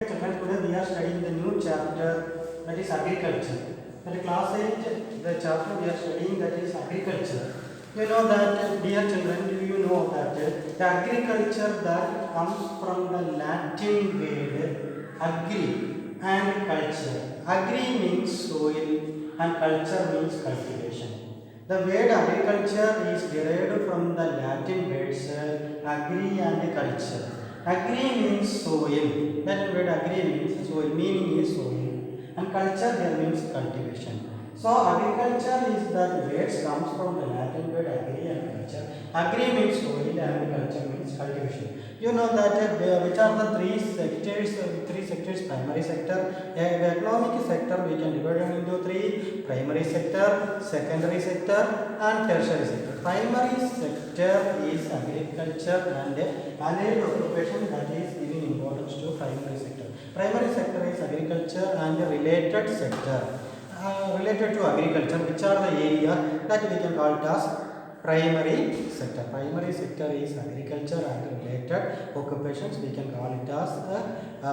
Children, today we are studying the new chapter, that is agriculture. At class 8, the chapter we are studying, that is agriculture. You know that, dear children, do you know that the agriculture that comes from the Latin word agri and culture. Agri means soil and culture means cultivation. The word agriculture is derived from the Latin words agri and culture. Agri means soil. That word agri means soil. Meaning is soil. And culture here means cultivation. So agriculture is that words comes from the Latin word agri and culture. Agri means soil and culture means cultivation. You know that which are the three sectors, primary sector, the economic sector we can divide them into three: primary sector, secondary sector and tertiary sector. Primary sector is agriculture and allied occupation that is giving importance to primary sector. Primary sector is agriculture and related sector. Related to agriculture, which are the area that we can call it as primary sector. Primary sector is agriculture and related occupations. We can call it as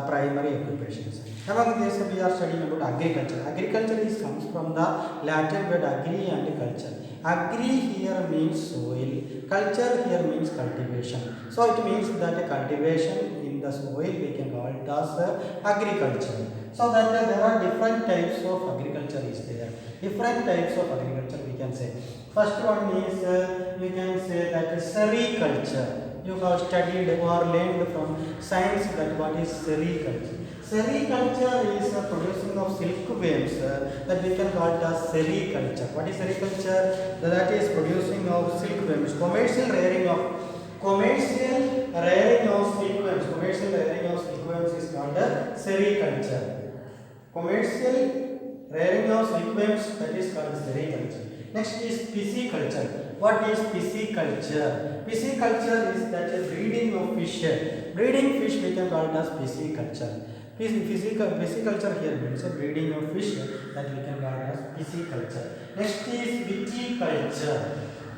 primary occupations. Among this, we are studying about agriculture. Agriculture is comes from the Latin word agri and culture. Agri here means soil. Culture here means cultivation. So it means that cultivation in the soil we can call it as agriculture. So that there are different types of agriculture is there. Different types of agriculture we can say. First one is we can say that sericulture. You have studied or learned from science that what is sericulture. Sericulture is producing of silkworms that we can call it as sericulture. What is sericulture? That is producing of silkworms. Commercial rearing of silkworms. Commercial rearing of silkworms is called sericulture. Commercial rearing of silkworms, that is called sericulture. Next is pisciculture. What is pisciculture? Pisciculture is that is breeding of fish. Breeding fish we can call it as pisciculture. Pisciculture here means breeding of fish that we can call it as pisciculture. Next is viticulture.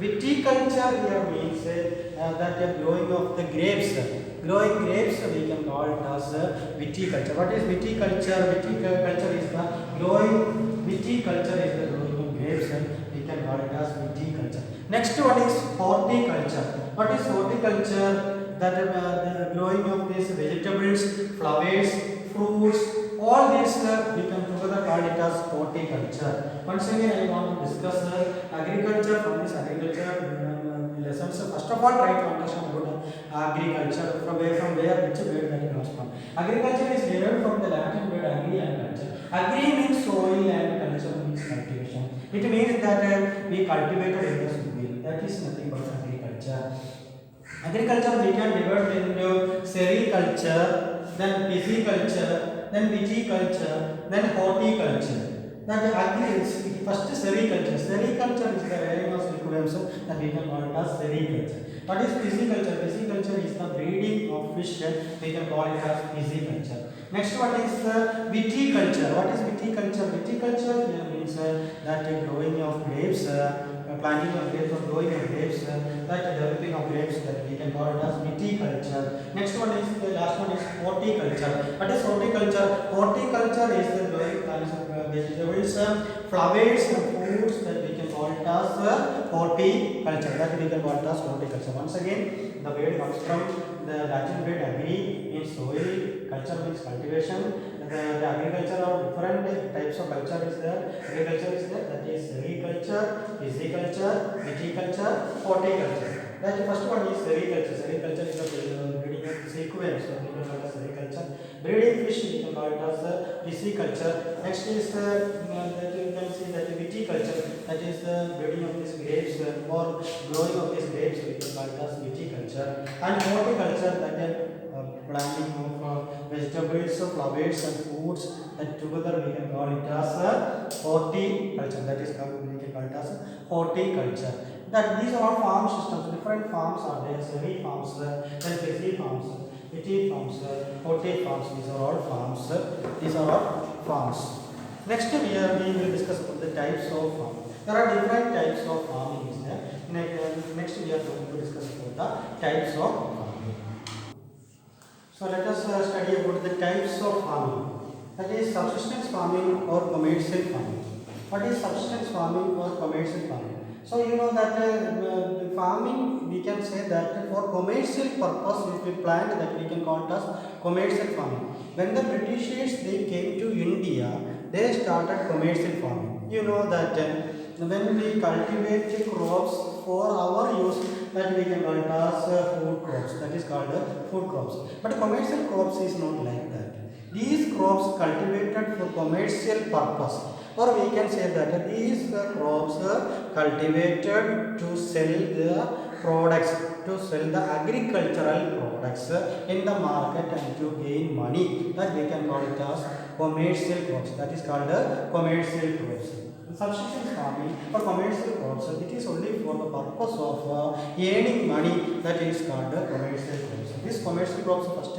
Viticulture here means that the growing of the grapes. Growing grapes we can call it as viticulture. What is viticulture? Viticulture is the growing. Viticulture is the growing of grapes. We can call it as viticulture. Next one is horticulture. What is horticulture? That the growing of these vegetables, flowers, fruits, all these we can together call it as horticulture. Once again I want to discuss agriculture from this agriculture lessons. First of all, try to understand about agriculture from where which word that comes from. Agriculture is derived from the Latin word agri and culture. Agri means soil and culture means cultivation. It means that we cultivated in the soil. That is nothing but agriculture. Agriculture we can divide into sericulture, then pisciculture, then viticulture, then horticulture. That agri is first sericulture. Sericulture is the rearing of silkworms that we can call it as sericulture. What is pisciculture? Pisciculture is the breeding of fish. We can call it as pisciculture. Next one is viticulture. What is viticulture? Viticulture here means that growing of grapes, planting of grapes or growing of grapes, that developing of grapes that we can call it as viticulture. Next one is the last one is horticulture. What is horticulture? Horticulture is the growing plants of vegetables, flowers and fruits that we can call it as horticulture. That we can call it as horticulture. Once again, the word comes from the Latin word agri means soil, culture means cultivation. The agriculture of different types of culture is there. Agriculture is there, that is sericulture, pisciculture, viticulture, horticulture. That first one is sericulture. Sericulture is the breeding of silkworms, so we can call it as sericulture. Breeding fish we can call it as pisciculture. Next is that you can see that viticulture, that is the breeding of these grapes or growing of these grapes we can call it as viticulture. And horticulture, that is planting of vegetables, flowers and fruits, that together we can call it as horticulture. That is we can call it as horticulture. That these are all farm systems. Different farms are there. Semi farms, then pisci farms, viti farms, horti farms. These are all farms. These are all farms. Next we will discuss about the types of farm. There are different types of farming is there. Next we are going to discuss about the types of farming. So let us study about the types of farming. That is subsistence farming or commercial farming. What is subsistence farming or commercial farming? So you know that the farming, we can say that for commercial purpose if we plant, that we can call it as commercial farming. When the Britishers they came to India, they started commercial farming. You know that when we cultivate crops for our use, that we can call it as food crops, that is called food crops. But commercial crops is not like that. These crops cultivated for commercial purpose, or we can say that these crops cultivated to sell the products, to sell the agricultural products in the market and to gain money, that we can call it as commercial crops, that is called commercial crops. Subsistence farming or commercial crops, it is only for the purpose of earning money, that is called commercial crops. This commercial crops first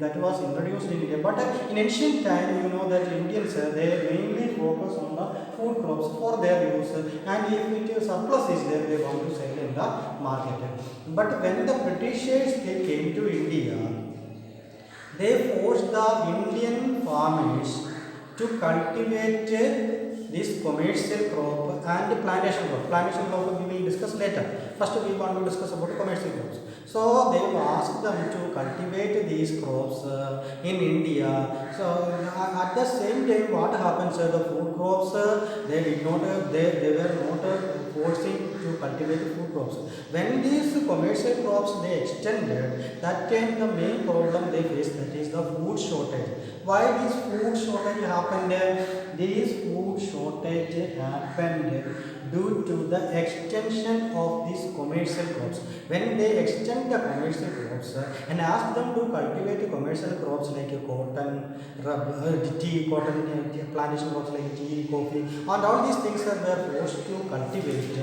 that was introduced in India, but in ancient time you know that Indians they mainly focus on the food crops for their use, and if it surplus is there they want to sell in the market. But when the Britishers they came to India, they forced the Indian farmers to cultivate this commercial crop and plantation crop. Plantation crop we will discuss later. First we want to discuss about commercial crops. So they asked them to cultivate these crops in India. So at the same time what happens, the food crops they did not they were not forcing to cultivate food crops. When these commercial crops they extended, that time the main problem they faced, that is the food shortage. Why this food shortage happened? This food shortage happened due to the extension of these commercial crops. When they extend the commercial crops and ask them to cultivate commercial crops like cotton, rubber, tea, cotton, plantation crops like tea, coffee, and all these things were forced to cultivate.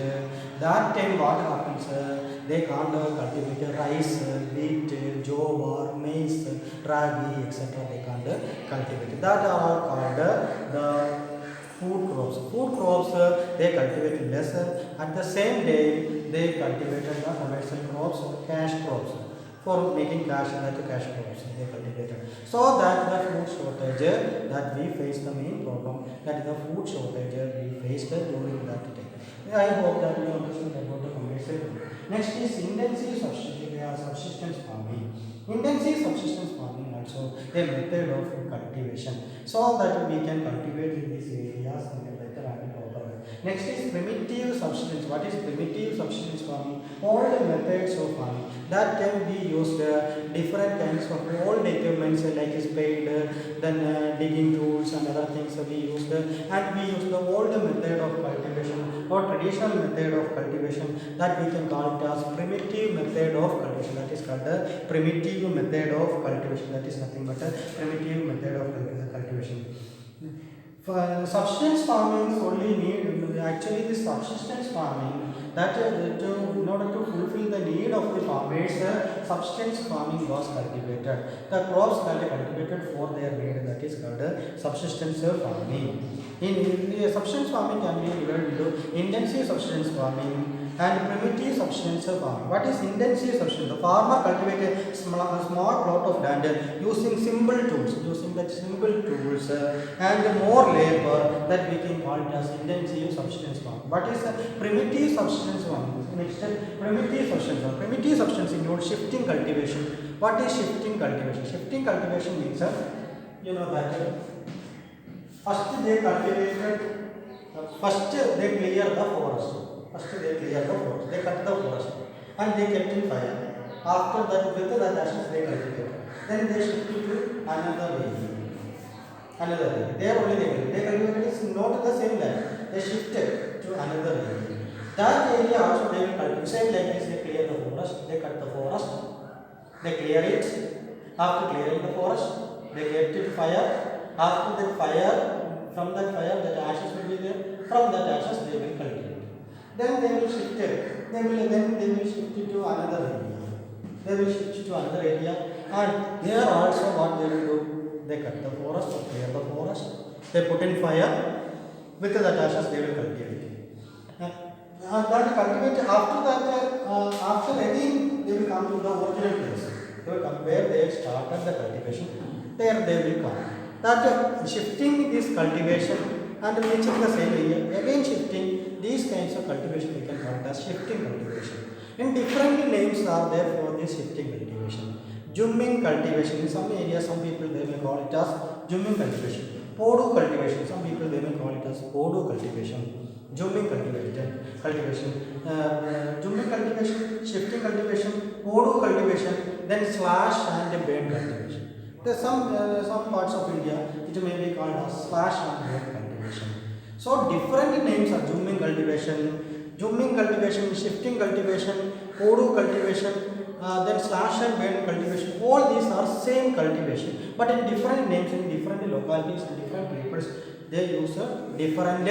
That time what happens? They can't cultivate rice, wheat, jowar, maize, ragi, etc. They can't cultivate. That are called the food crops. Food crops they cultivated lesser. At the same day, they cultivated the commercial crops, cash crops. For making cash, that cash crops they cultivated. So that the food shortage that we face, the main problem, that is the food shortage we faced during that time. I hope that you understood about the commercial. Next is intensive subsistence farming. Intensive subsistence farming also a method of cultivation, so that we can cultivate in these areas in a better and proper way. Next is primitive subsistence. What is primitive subsistence farming? All the methods of farming. That time we used different kinds of old equipments like spade, then digging tools and other things we used, and we used the old method of cultivation or traditional method of cultivation, that we can call it as primitive method of cultivation. That is called the primitive method of cultivation. That is nothing but a primitive method of cultivation. For subsistence farming only need, actually this subsistence farming, that in order to fulfill the need of the farmers, subsistence farming was cultivated. The crops that are cultivated for their need, that is called subsistence farming. In subsistence farming can be divided into intensive subsistence farming and primitive subsistence farming. What is intensive subsistence? The farmer cultivates a small plot of land using simple tools, and more labor, that we can call it as intensive subsistence farming. What is primitive subsistence farming? Next, primitive subsistence farming. Primitive subsistence includes shifting cultivation. What is shifting cultivation? Shifting cultivation means you know that first they cultivated, first they clear the forest. First they clear the forest, they cut the forest and they kept in fire. After that, with the ashes they cultivate. Then they shifted to another area. Another area. There only they cultivated is not the same land. They shifted to another area. That area also they will cultivate. Same like this, they clear the forest, they cut the forest, they clear it. After clearing the forest, they kept it fire. After that fire, from that fire, that ashes will be there. From that ashes they will cultivate. Then they will shift it. They will shift it to another area. They will shift it to another area, and there also what they will do? They cut the forest or clear the forest. They put in fire. With the ashes they will cultivate. That cultivate after that. After again they will come to the original place. They will come where they started the cultivation. There they will come. That shifting this cultivation and reaching the same area, again shifting, these kinds of cultivation we can call it as shifting cultivation. And different names are there for this shifting cultivation. Jumming cultivation, in some areas some people they may call it as jumming cultivation. Podu cultivation, some people they may call it as podu cultivation. Jumming jumming cultivation, shifting cultivation, podu cultivation, then slash and burn cultivation. There are some parts of India it may be called as slash and burn cultivation. So different names are jumming cultivation, shifting cultivation, podu cultivation, then slash and burn cultivation. All these are same cultivation, but in different names, in different localities, in different peoples, they use different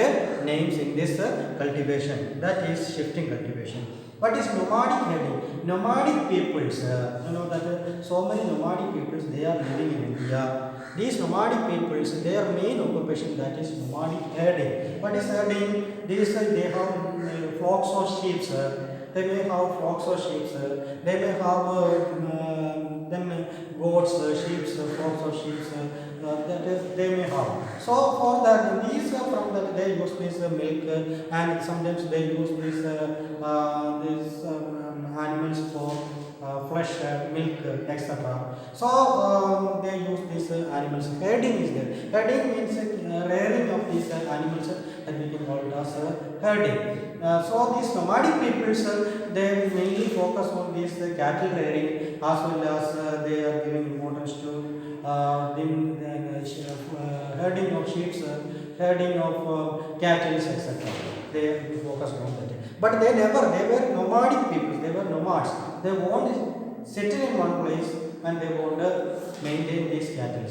names in this cultivation. That is shifting cultivation. What is nomadic herding? Nomadic peoples, you know that so many nomadic peoples they are living in India. These nomadic peoples, their main occupation that is nomadic herding. What is herding? These they have flocks or sheep. They may have flocks or sheep. They may have then goats, sheep, flocks or sheep. That is they may have. So for that these from that they use this milk and sometimes they use these animals for flesh, milk, etc. So they use these animals. Herding is there. Herding means rearing of these animals that we can call it as herding. So these nomadic peoples they mainly focus on this cattle rearing as well as they are giving importance to herding of sheep, herding of cattle, etc. They focus on that. But they were nomadic people, they were nomads. They won't settle in one place and they won't maintain these cattle.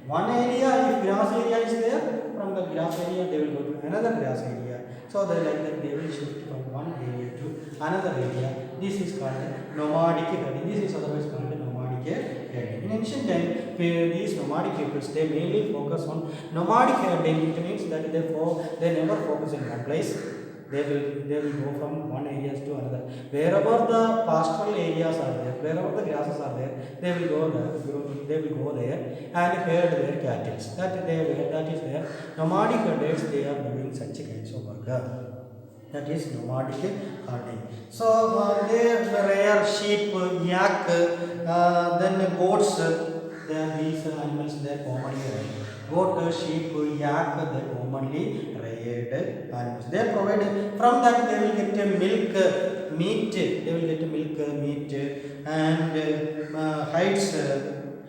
One area, if grass area is there, from the grass area they will go to another grass area. So they like that they will shift from one area to another area. This is called nomadic herding. This is otherwise called nomadic herding. In ancient time, these nomadic peoples they mainly focus on nomadic herding. It means that they never focus in one place. They will go from one area to another. Wherever the pastoral areas are there, wherever the grasses are there, they will go there and herd their cattle. That is their nomadic herders. They are doing such kinds of work. That is nomadic herding. So they rear sheep, yak, then goats. These animals they are commonly reared. Goat, sheep, yak, they are commonly reared animals. They provide from that they will get milk, meat. They will get milk, meat, and hides,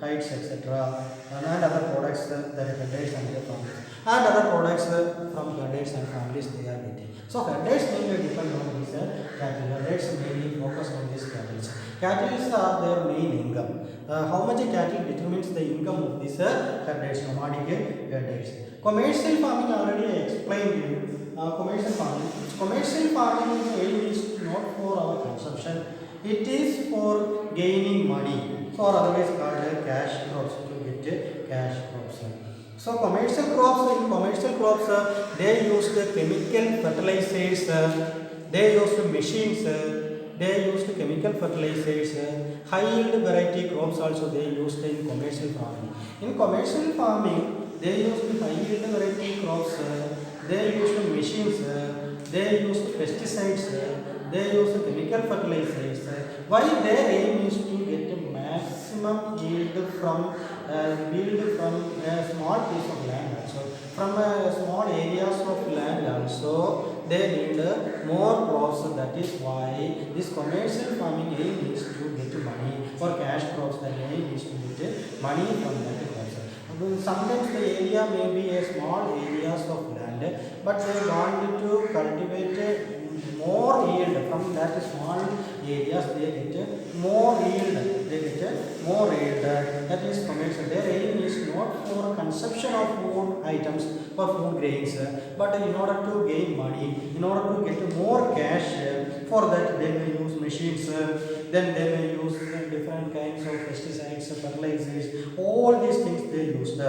etc. And other products that herders and their families. And other products from herders and families they are getting. So herders mainly depend on these cattle. Herders mainly focus on these cattle. Cattle are their main income. How much cattle determines the income of these herders, nomadic herders. Commercial farming already I explained you. Commercial farming aim is not for our consumption. It is for gaining money, or otherwise called cash crops, to get cash crops. So commercial crops, they use chemical fertilizers, they use machines, they use chemical fertilizers, high yield variety crops also they used in commercial farming. In commercial farming, they use high yield variety crops, they use machines, they use pesticides, they use chemical fertilizers. Why their aim is to get maximum yield from a small piece of land also. From small areas of land also, they need more crops. That is why this commercial farming aim is to get money for cash crops. That aim is to get money from that crops. Sometimes the area may be a small areas of land, but they want to cultivate more yield from that small areas. They get more yield. That is commercial. Their aim is not for consumption of food items or food grains, but in order to gain money, in order to get more cash. For that they may use machines. Then they may use different kinds of pesticides, fertilizers. All these things they use. So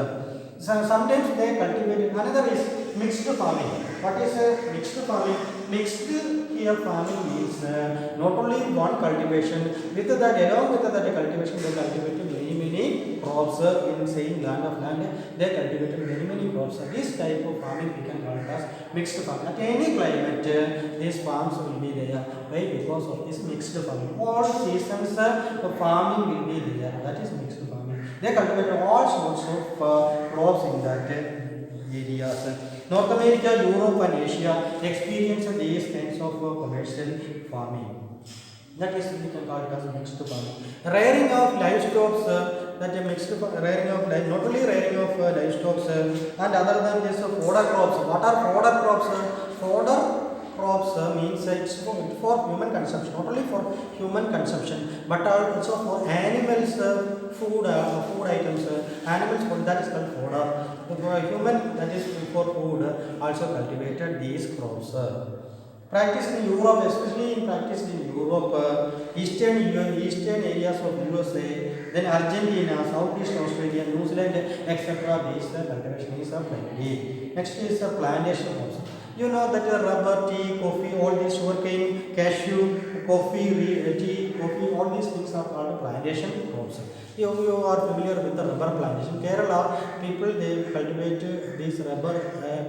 sometimes they cultivate. Another is mixed farming. What is mixed farming? mixed here farming means not only one cultivation, with that along with that cultivation they cultivated many crops in same land of land. They cultivated many crops. This type of farming we can call it as mixed farming. At any climate, these farms will be there. Why? Because of this mixed farming. All seasons farming will be there. That is mixed farming. They cultivate all sorts of crops in that areas. North America, Europe and Asia experience these kinds of commercial farming. That is, we can call it as mixed farming. Rearing of livestock, that is mixed rearing of not only rearing of livestock and other than this fodder crops. What are fodder crops? Fodder crops means it's for human consumption, not only for human consumption but also for animals food items. Animals food, that is called fodder. For human, that is for food, also cultivated these crops. Practiced in Europe, especially in practice in Europe, eastern areas of USA, then Argentina, Southeast Australia, New Zealand, etc. These cultivation is plenty. Next is plantation crops. You know that rubber, tea, coffee, all these sugarcane, cashew, coffee, tea, coffee, all these things are called plantation crops. You are familiar with the rubber plantation. Kerala people, they cultivate this rubber,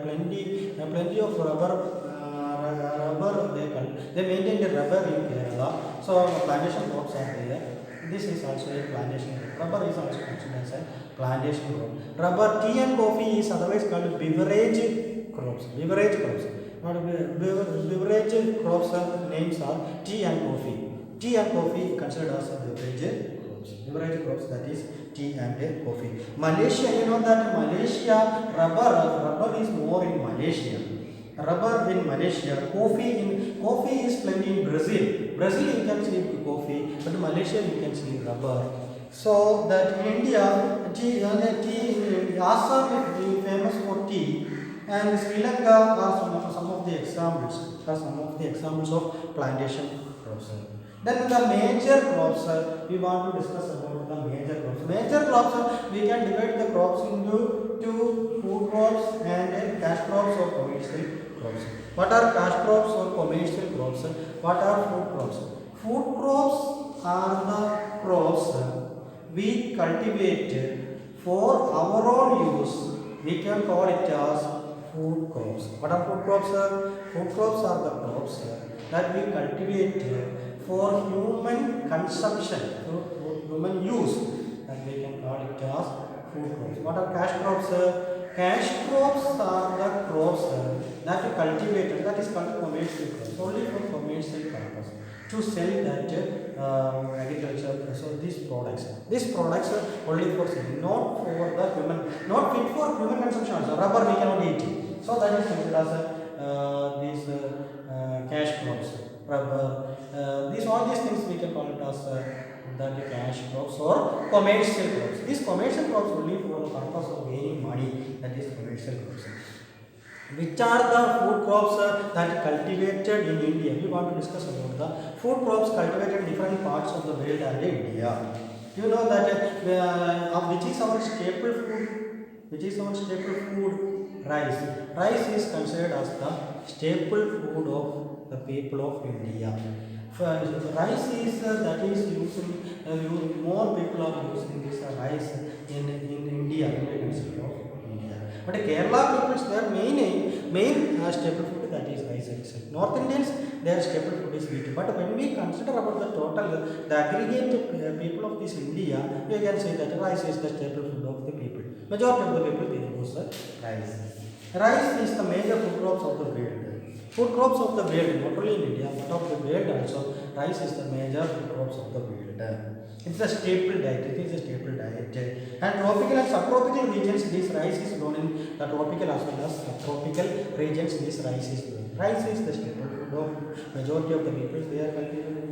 plenty of rubber. They maintain the rubber in Kerala. So plantation crops are there. This is also a plantation crop. Rubber is also considered as a plantation crop. Rubber, tea and coffee is otherwise called beverage crops. Beverage crops. Beverage crops names are tea and coffee. Tea and coffee considered as beverage crops. Beverage crops, that is tea and coffee. Malaysia, you know that Malaysia rubber is more in Malaysia. Rubber in Malaysia, coffee is plenty in Brazil. Brazil you can see coffee, but Malaysia you can see rubber. So that in India, tea Assam is famous for tea, and Sri Lanka are some of the examples of plantation crops. Then the major crops, we want to discuss about the major crops. Major crops, we can divide the crops into two: food crops and cash crops or commercial crops. What are cash crops or commercial crops? What are food crops? Food crops are the crops we cultivate for our own use. We can call it as food crops. What are food crops? Food crops are the crops that we cultivate for human consumption, for human use, and we can call it as food crops. What are cash crops? Cash crops are the crops that we cultivate, that is called commercial crops, only for commercial purpose, to sell that agriculture. So these products are only for selling, not for the human, not fit for human consumption also. Rubber we cannot eat, so that is considered as these cash crops. Rubber, all these things we can call it as the cash crops or commercial crops. These commercial crops only for the purpose of gaining money, that is commercial crops. Which are the food crops that cultivated in India? We want to discuss about the food crops cultivated in different parts of the world and India. You know that which is our staple food? Which is our staple food? Rice. Rice is considered as the staple food of the people of India. Rice is that is using more people are using this rice in India, in the country of India. But Kerala people's their main staple food, that is rice itself. North Indians, their staple food is wheat. But when we consider about the total, the aggregate people of this India, we can say that rice is the staple food of the people. Majority of the people they use rice. Rice is the major food crops of the world. Food crops of the world, not only in India but of the world also, rice is the major food crops of the world. It's a staple diet. And tropical and subtropical regions, this rice is grown in the tropical as well as subtropical regions. This rice is grown. Rice is the staple food of majority of the people. They are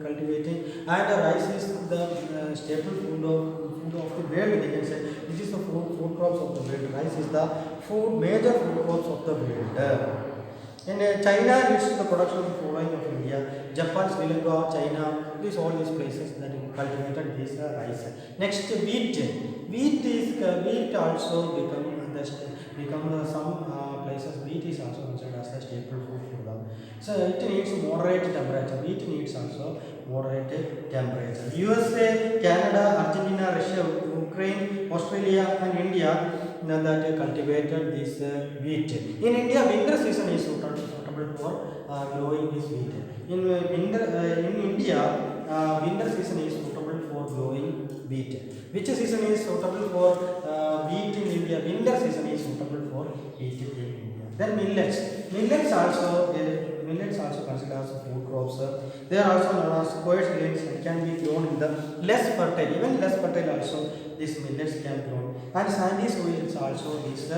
cultivating, and rice is the staple food of the world. They can say this is the food crops of the world. Rice is the major food crops of the world. In China, it's the production of the following of India. Japan, Sri Lanka, China, all these places that cultivated this rice. Next, wheat. Wheat also become some places wheat is also considered as a staple food for them. So it needs moderate temperature. Wheat needs also moderate temperature. USA, Canada, Argentina, Russia, Ukraine, Australia and India that cultivated this wheat. In India, winter season is suitable for growing this wheat. In India, winter season is suitable for growing wheat. Which season is suitable for wheat in India? Winter season is suitable for wheat in India. Then millets. Millets also considered as food crops. They are also known as coarse grains and can be grown in the less fertile, even less fertile also these millets can grow. And sandy soils also these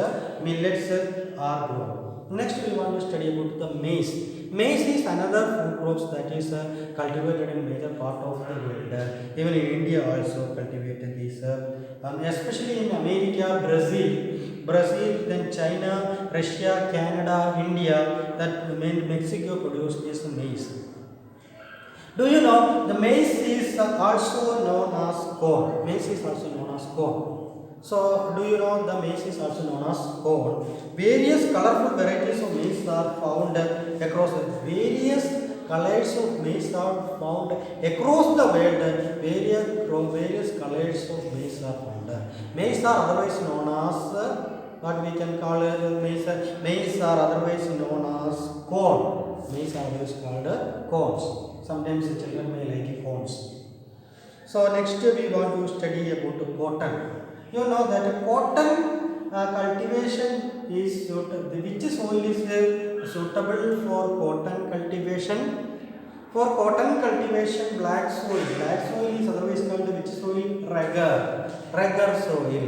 millets are grown. Next we want to study about the maize. Maize is another food crops that is cultivated in major part of the world. Even in India also cultivated this, especially in America, Brazil, then China, Russia, Canada, India, that Mexico produce this maize. Do you know the maize is also known as corn? Maize is also known as corn. So, do you know the maize is also known as corn? Various colorful varieties of maize are found across various colors of maize are found across the world. Various colors of maize are found. Maize are otherwise known as what we can call maize. Maize are otherwise known as corn. Maize are otherwise called corns. Sometimes the children may like corns. So next we want to study about cotton. You know that cotton cultivation is suitable. Which soil is suitable for cotton cultivation? For cotton cultivation, black soil. Black soil is otherwise called which soil? Regger soil.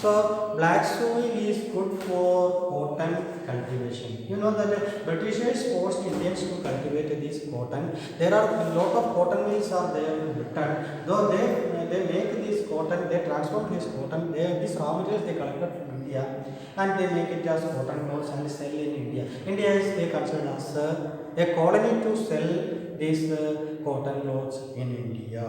So black soil is good for cotton cultivation. You know that Britishers forced Indians to cultivate this cotton. There are a lot of cotton mills are there in Britain. Though they make this cotton, they transport this cotton. These raw materials they collected from India and they make it as cotton clothes and sell in India. India is they considered as a colony to sell these cotton clothes in India.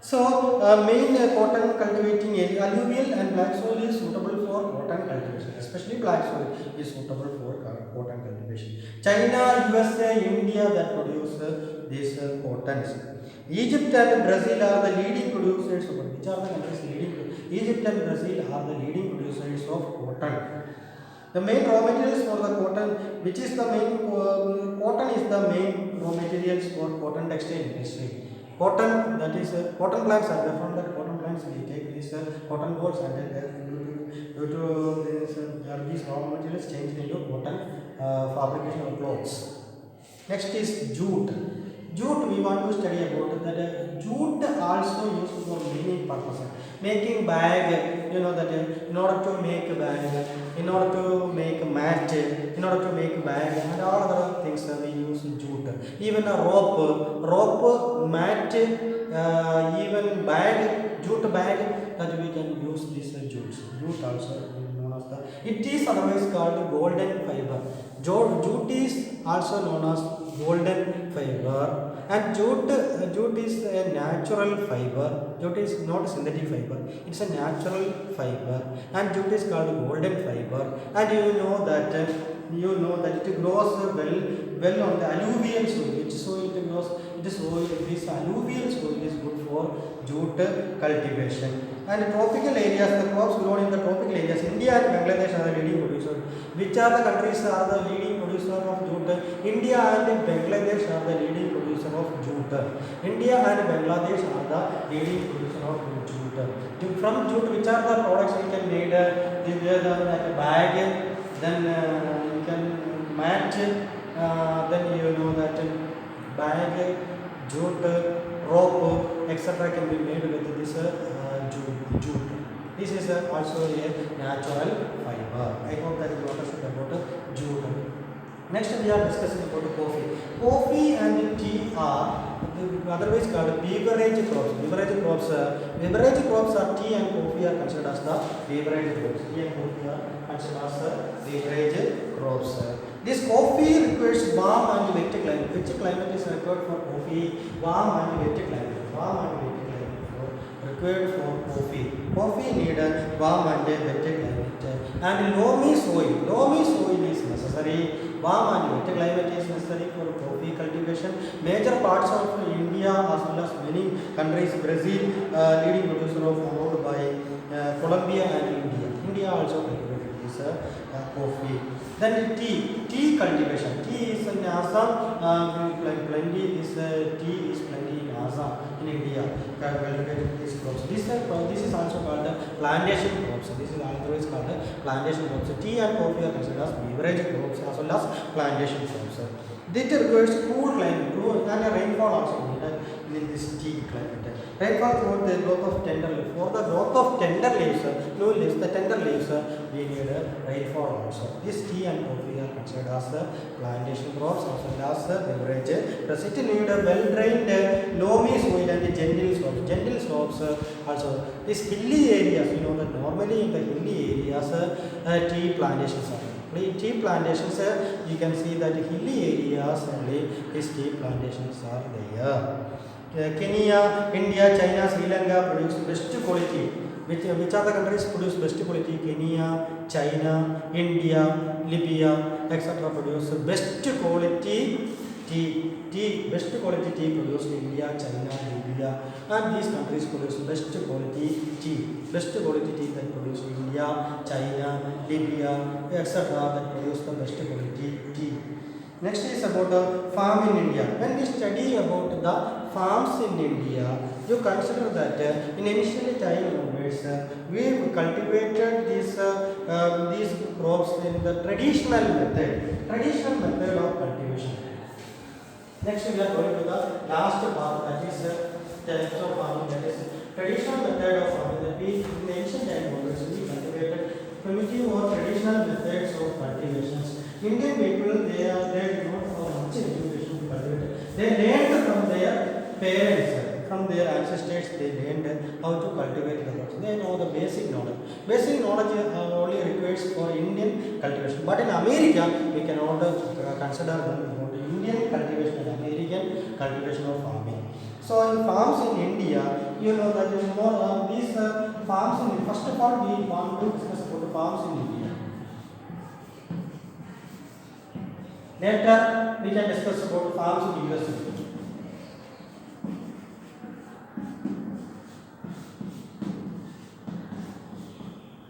So, main cotton cultivating area, alluvial and black soil is suitable for cotton cultivation. Especially black soil is suitable for cotton cultivation. China, USA, India that produce these cottons. Egypt and Brazil are the leading producers of which are the countries leading? Egypt and Brazil are the leading producers of cotton. The main raw materials for the cotton, which is the main cotton is the main raw materials for cotton textile industry. Cotton, that is cotton plants are there. From that cotton plants we take these cotton balls and due to these raw materials changed into cotton fabrication of clothes. Next is jute. Jute we want to study about that. Jute also used for many purposes. Making bag, you know that in order to make a bag, in order to make a mat, in order to make a bag and all other things we use jute. Even a rope, mat, even bag, jute bag that we can use this jute. Jute also known as the, it is otherwise called golden fiber. Jute is also known as golden fiber. And jute is a natural fiber. Jute is not synthetic fiber. It's a natural fiber. And jute is called golden fiber. And you know that it grows well on the alluvial soil. Which soil it grows? This alluvial soil is good for jute cultivation. And tropical areas, the crops grown in the tropical areas, India and Bangladesh are the leading producers. Which are the countries are the leading producer of jute? India and Bangladesh are the leading producer of jute. India and Bangladesh are the leading producer of jute. From jute, which are the products we can make? Like a bag, then you can mat, then you know that bag, jute, rope, etc. can be made with this jute. This is also a natural fiber. I hope that you understood about jute. Next we are discussing about coffee. Coffee and tea are otherwise called beverage crops. Beverage crops are tea and coffee are considered as the beverage crops. Tea and coffee are considered as the beverage crops. This coffee requires warm and wet climate. Which climate is required for coffee? Warm and wet climate. Required for coffee. Coffee need a warm and wet climate. And loamy soil is necessary. Warm and wet climate is necessary for coffee cultivation. Major parts of India as well as many countries, Brazil, leading producer of followed by Colombia and India. India also cultivated this coffee. Then tea cultivation. Tea is in Assam, plenty is tea is plenty in Assam in India. Cultivated these crops. This is also called the plantation crops. This is otherwise called the plantation crops. Tea and coffee are considered as beverage crops as well as plantation crops. This requires cool climate and rainfall also needed in this tea climate. Rainfall for the growth of tender leaves. For the growth of tender leaves, new leaves, the tender leaves, we need rainfall also. This tea and coffee are considered as the plantation crops as well as beverage. The city need a well-drained loamy soil and gentle slopes. Gentle slopes also. These hilly areas, you know that normally in the hilly areas, tea plantations are. Tea plantations, you can see that hilly areas only these tea plantations are there. Kenya, India, China, Sri Lanka produce best quality. Which are the countries produce best quality? Kenya, China, India, Libya, etc. produce best quality tea. Best quality tea produced in India, China, Libya, and these countries produce best quality tea. Best quality tea that produce in India, China, Libya, etc. that produce the best quality tea. Next is about the farm in India. When we study about the farms in India, you consider that in initial time onwards, we cultivated these crops in the traditional method of cultivation. Next we are going to the last part, that is types of farming, that is traditional method of farming. That we in the ancient time onwards we cultivated primitive or traditional methods of cultivations. Indian people, they do not have much education to cultivate. They learned from their parents, from their ancestors. They learned how to cultivate the crops. They know the basic knowledge. Basic knowledge only requires for Indian cultivation. But in America, we cannot consider about Indian cultivation and American cultivation of farming. So in farms in India, you know that these farms in, first of all we want to discuss about the farms in India. Later we can discuss about farms in USA.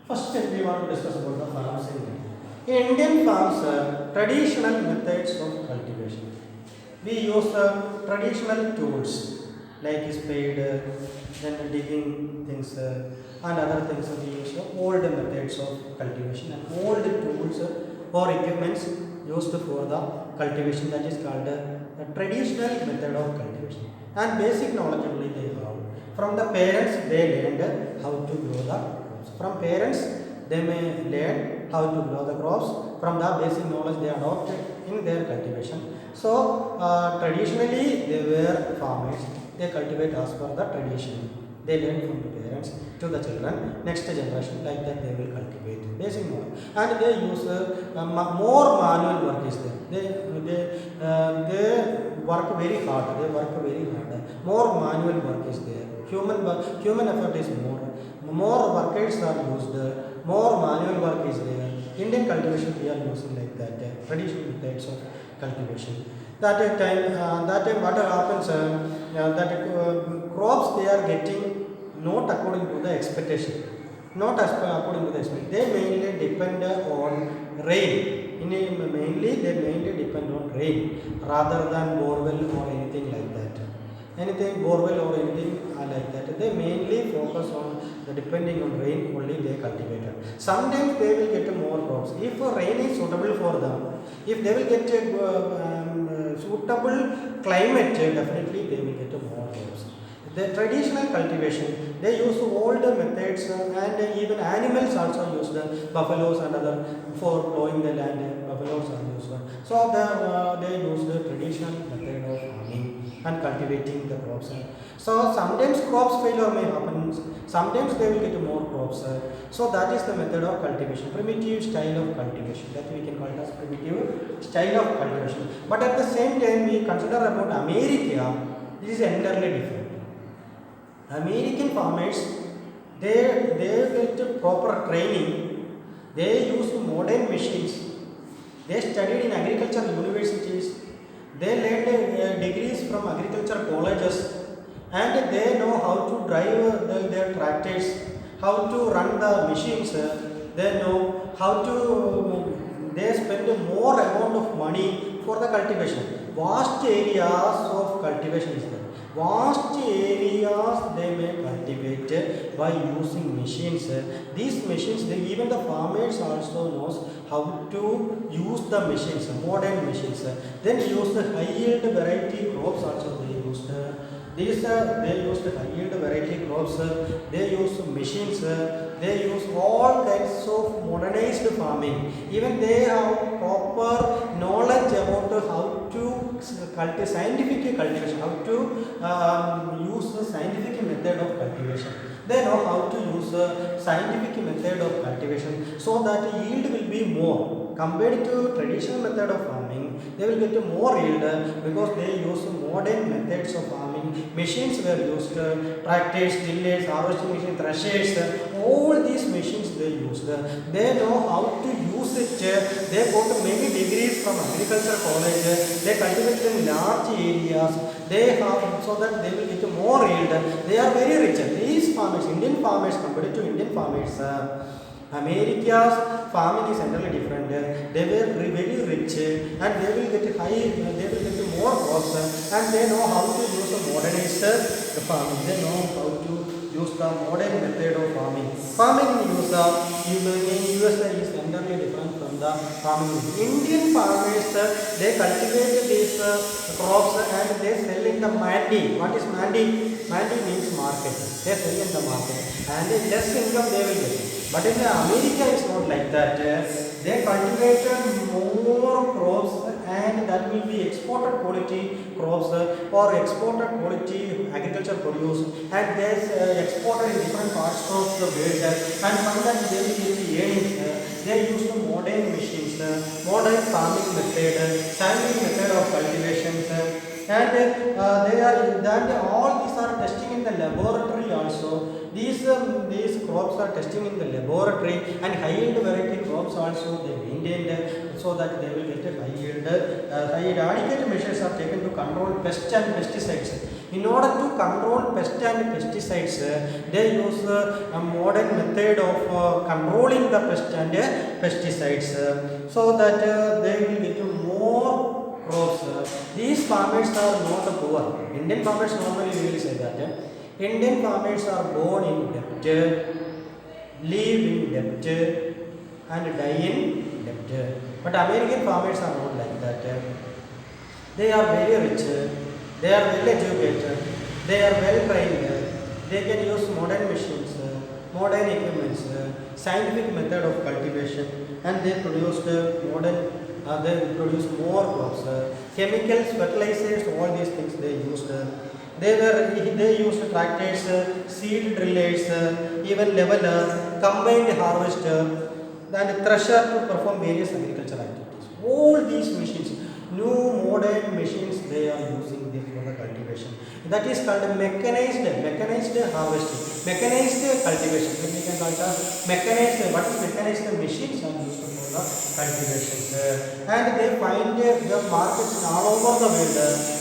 First we want to discuss about the farms in India. In Indian farms, traditional methods of cultivation. We use traditional tools like spade, then digging things and other things. We use old methods of cultivation and old tools or equipments used for the cultivation, that is called a traditional method of cultivation. And basic knowledge only they have. From the parents they learned how to grow the crops. From parents they may learn how to grow the crops. From the basic knowledge they adopted in their cultivation. So traditionally they were farmers. They cultivate as per the tradition. They learn from the parents to the children. Next generation, like that they will cultivate. Basic knowledge. And they use more manual work is there. They work very hard. More manual work is there. Human effort is more. More workers are used. More manual work is there. Indian cultivation we are using like that. Traditional methods of cultivation. That time what happens, that crops they are getting not according to the expectation. Not as according to the expectation. They mainly depend on rain. They mainly depend on rain rather than borewell or anything like that. Borewell or anything like that. They mainly focus on the depending on rain only they cultivate. Sometimes they will get more crops. If rain is suitable for them, if they will get suitable climate, definitely they will get more crops. The traditional cultivation, they use old methods and even animals also use the buffaloes and other for plowing the land. Buffaloes are used. So they use the traditional method of farming and cultivating the crops. So sometimes crops failure may happen. Sometimes they will get more crops. So that is the method of cultivation. Primitive style of cultivation. That we can call it as primitive style of cultivation. But at the same time, we consider about America. This is entirely different. American farmers, they get proper training. They use modern machines. They studied in agricultural universities. They learned degrees from agriculture colleges, and they know how to drive their tractors, how to run the machines. They know how to. They spend more amount of money for the cultivation. Vast areas of cultivation is there. Vast areas they may cultivate by using machines. These machines, even the farmers also knows how to use the machines, modern machines. Then use the high yield variety crops also they used. They used high yield variety crops. They use machines. They use all kinds of modernized farming. Even they have proper knowledge about how to cultivate scientific cultivation, how to use the scientific method of cultivation. They know how to use the scientific method of cultivation so that yield will be more. Compared to traditional method of farming, they will get more yield because they use modern methods of farming. Machines were used, tractors, tillers, harvesting machine, threshers, all these machines they used. They know how to use it. They got many degrees from agriculture college. They cultivate in large areas. They have so that they will get more yield. They are very rich. These farmers, Indian farmers compared to Indian farmers, America's farming is entirely different. They were very rich and they will get more crops and they know how to use the modernized farming. They know how to use the modern method of farming. Farming in USA is entirely different from the farming. Indian farmers they cultivate these crops and they sell in the mandi. What is mandi? Mandi means market. They sell in the market and less income they will get. But in America it's not like that. They cultivated more crops and that will be exported quality crops or exported quality agriculture produce and they exported in different parts of the world and from that they will get earnings. They use the modern machines, modern farming method, scientific method of cultivation. And all these are testing in the laboratory also. These crops are testing in the laboratory and high yield variety crops also they maintained so that they will get a high yield. Adequate measures are taken to control pests and pesticides. In order to control pests and pesticides, they use a modern method of controlling the pests and pesticides so that they will get more crops. These farmers are not poor. Indian farmers normally we will say that. Indian farmers are born in debt, live in debt and die in debt. But American farmers are not like that. They are very rich, they are well educated, they are well trained, they can use modern machines, modern equipments, scientific method of cultivation and they produce more crops. Chemicals, fertilizers, all these things they used. They used tractors, seed drillers, even leveler, combined harvester, and thresher to perform various agricultural activities. All these machines, new modern machines, they are using this for the cultivation. That is called mechanized harvesting, mechanized cultivation. We can call it mechanized. What is mechanized? Machines are used for the cultivation. And they find the markets all over the world.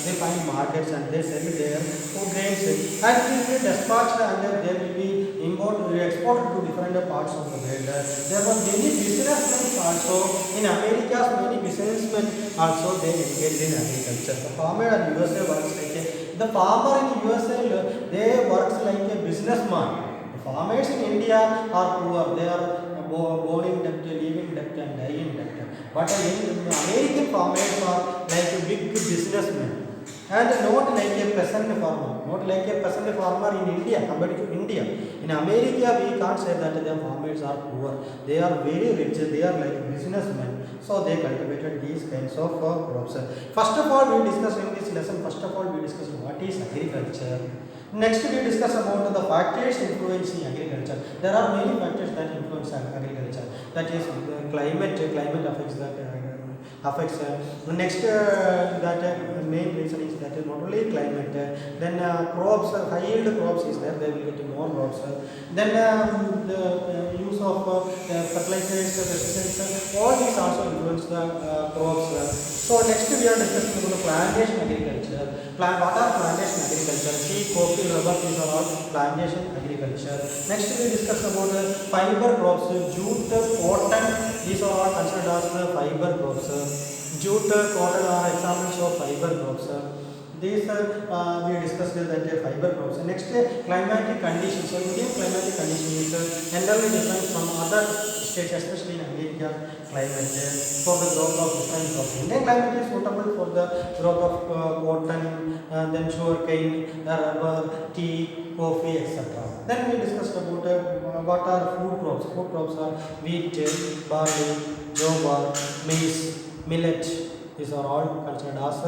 They find markets and they sell their food grains and it will be dispatched and they will be exported to different parts of the world. There were many businessmen also in America. Many businessmen also they engaged in agriculture. The farmer in USA works like the farmer in USA they works like a businessman. The farmers in India are poor. They are born in debt, live in debt and die in debt. But American farmers are like big businessmen and not like a peasant farmer. Not like a peasant farmer in India compared to India. In America we can't say that the farmers are poor. They are very rich. They are like businessmen. So they cultivated these kinds of crops. First of all we discuss in this lesson. First of all we discuss what is agriculture. Next we discuss about the factors influencing agriculture. There are many factors that influence agriculture. That is climate affects the affects. Next, that main reason is that not only climate, then crops, high yield crops is there, they will get more crops. Then the use of fertilizers, pesticides, all these also influence the crops. So next we are discussing about the plantation agriculture. What are plantation agriculture? Tea, coffee, rubber, these are all plantation agriculture. Next we discuss about fiber crops, jute, cotton, these are all considered as the fiber crops. Jute, cotton are examples of fiber crops. These we discussed that fiber crops. Next, climatic conditions. So Indian climatic condition is entirely different from other states, especially in America climate, for the growth of different crops. Indian climate is suitable for the growth of cotton, then sugarcane, rubber, tea, coffee, etc. Then we discussed about what are food crops. Food crops are wheat, barley, jowar, maize, millet. These are all considered as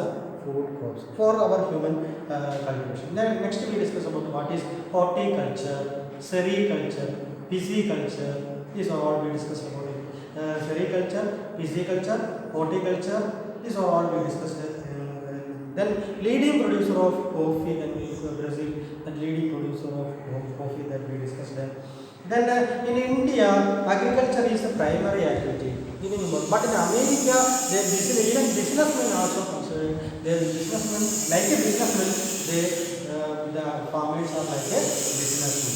food crops for our human cultivation. Then next we discuss about what is horticulture, sericulture, pisciculture. These are all we discussed about it. Sericulture, pisciculture, horticulture. These are all we discussed. Then leading producer of coffee, then we Brazil, the leading producer of coffee that we discussed. Then in India, agriculture is a primary activity. But in America, even businessmen also consider. They businessmen, like a businessman, the farmers are like a businessman.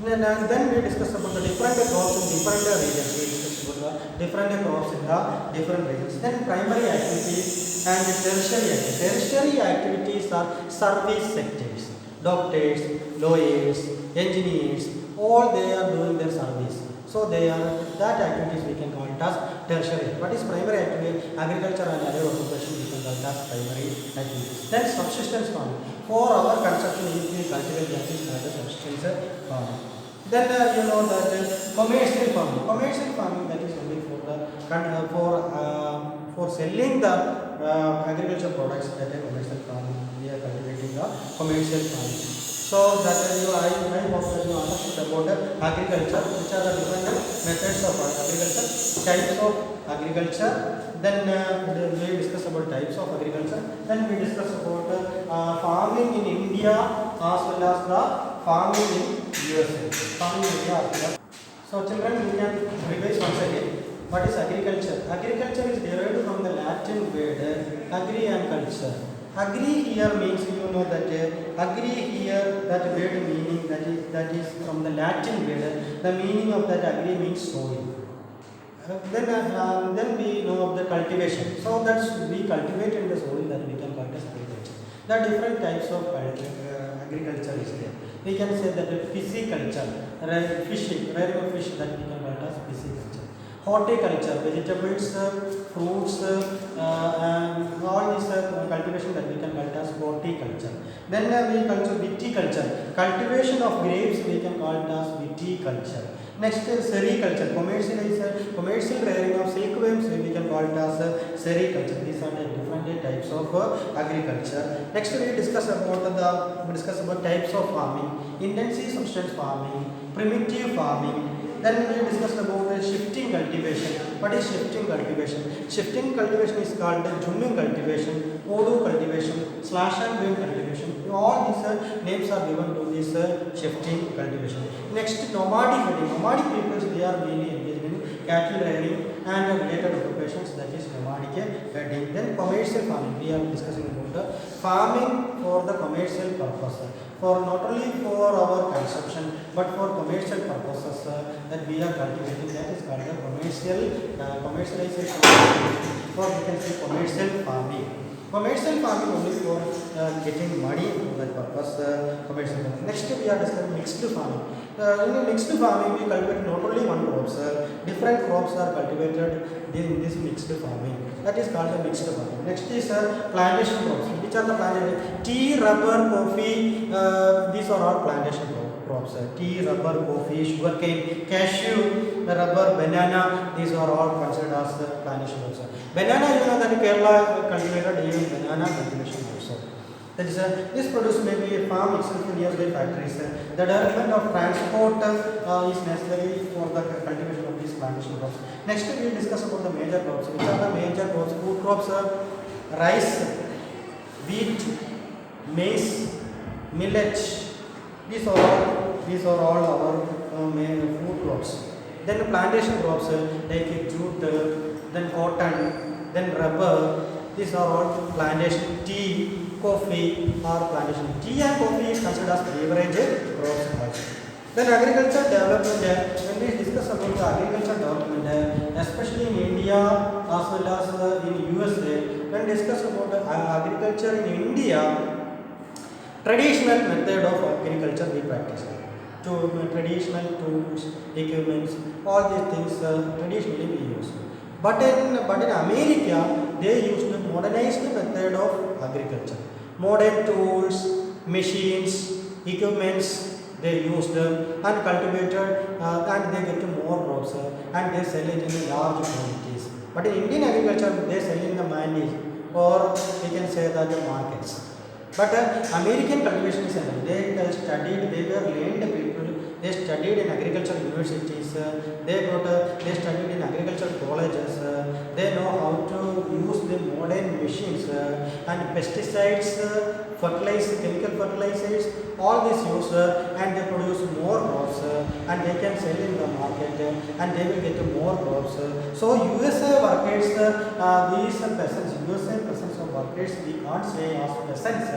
Then we discuss about the different crops in different regions. We discuss about the different crops in the different regions. Then primary activities and tertiary activities. Tertiary activities are service sectors. Doctors, lawyers, engineers, all they are doing their service. So they are that activities we can call it as tertiary. What is primary activity? Agriculture and other occupation we can call it as primary activities. Then subsistence farming. For our consumption, if we cultivate that is called as subsistence farming. Then you know that commercial farming. Commercial farming, that is only for the for selling the agricultural products, that is commercial farming. We are cultivating the commercial farming. So that I hope that you understood about agriculture, which are the different methods of agriculture, types of agriculture. Then we discuss about types of agriculture. Then we discuss about farming in India as well as the farming in USA. Farming in India as well. So children, we can revise once again. What is agriculture? Agriculture is derived from the Latin word agri and culture. Agri here means, you know that agri here, that word meaning that is from the Latin word. The meaning of that agri means soil. Then we know of the cultivation. So that's we cultivate in the soil, that we can call it as agriculture. There are different types of agriculture is there. We can say that pisciculture, fishing, rearing of fish, that we can call it as pisciculture. Horticulture, vegetables, fruits, and all this cultivation that we can call it as horticulture. Then we culture viticulture, cultivation of grapes we can call it as viticulture. Next is sericulture, commercial rearing of silkworms we can call it as sericulture. These are the different types of agriculture. Next we discuss about types of farming, intensive subsistence farming, primitive farming. Then we discussed about shifting cultivation. What is shifting cultivation? Shifting cultivation is called jumming cultivation, odu cultivation, slash and burn cultivation. All these names are given to this shifting cultivation. Next, nomadic herding. Nomadic peoples, they are mainly engaged in cattle rearing and related occupations, that is nomadic herding. Then commercial farming. We are discussing about the farming for the commercial purpose. For not only for our consumption but for commercial purposes that we are cultivating, that is called the commercialization, or we can say commercial farming. Commercial farming only for getting money for that purpose, commercial farming. Next we are discussing mixed farming. In mixed farming we cultivate not only one crops, different crops are cultivated in this mixed farming. That is called the mixed farming. Next is plantation crops. Which are the plantation? Tea, rubber, coffee, these are all plantation crops. Tea, rubber, coffee, sugarcane, cashew, rubber, banana, these are all considered as plantation crops. Banana, you know that Kerala cultivated even banana cultivation also. That is, this produce may be a farm itself nearby factories. The development of transport is necessary for the cultivation of these plantation crops. Next we will discuss about the major crops. Which are the major crops? Food crops are rice, wheat, maize, millet. These are all our main food crops. Then plantation crops like jute, then cotton, then rubber. These are all plantation. Tea, coffee are plantation. Tea and coffee is considered as beverage crops. Then agriculture development, when we discuss about the agriculture development, especially in India as well as in USA, when discuss about the agriculture in India, traditional method of agriculture we practice. Traditional tools, equipments, all these things traditionally we use. But in America, they use the modernized method of agriculture. Modern tools, machines, equipments, they used and cultivated and they get more crops and they sell it in large quantities. But in Indian agriculture, they sell in the mandis, or we can say that the markets. But American cultivation is another. They studied, they were learned people. They studied in agriculture universities. They studied in agriculture colleges. They know how to use the modern machines and pesticides, chemical fertilizers, all this use and they produce more crops and they can sell in the market and they will get more crops. So USA workers, these peasants, USA peasants or workers, we can't say as peasants,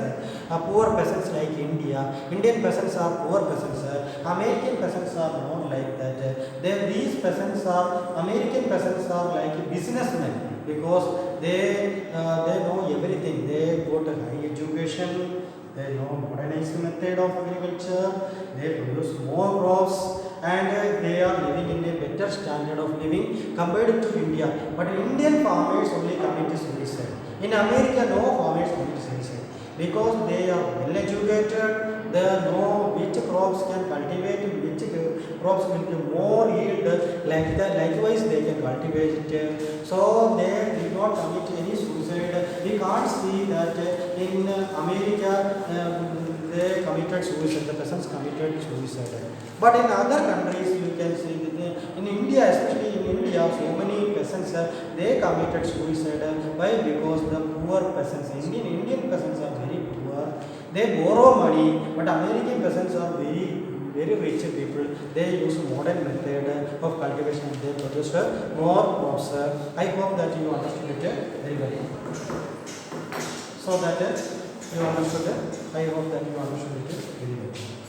poor peasants like India. Indian peasants are poor peasants. American peasants are not like that. These peasants are, American peasants are like businessmen because they know everything. They got a high education. They know modernized method of agriculture. They produce more crops and they are living in a better standard of living compared to India. But Indian farmers only commit suicide. In America, no farmers commit suicide because they are well educated. They know which crops can cultivate, which crops will give more yield. Like that, likewise they can cultivate it. So they did not commit any suicide. We can't see that in America they committed suicide. The peasants committed suicide. But in other countries, you can see that in India, especially in India, so many peasants they committed suicide. Why? Because the poor peasants, Indian peasants are very poor. They borrow money, but American peasants are very rich people. They use modern method of cultivation and they produce more crops. I hope that you understood it very well. So that you understood it. I hope that you understood it very well.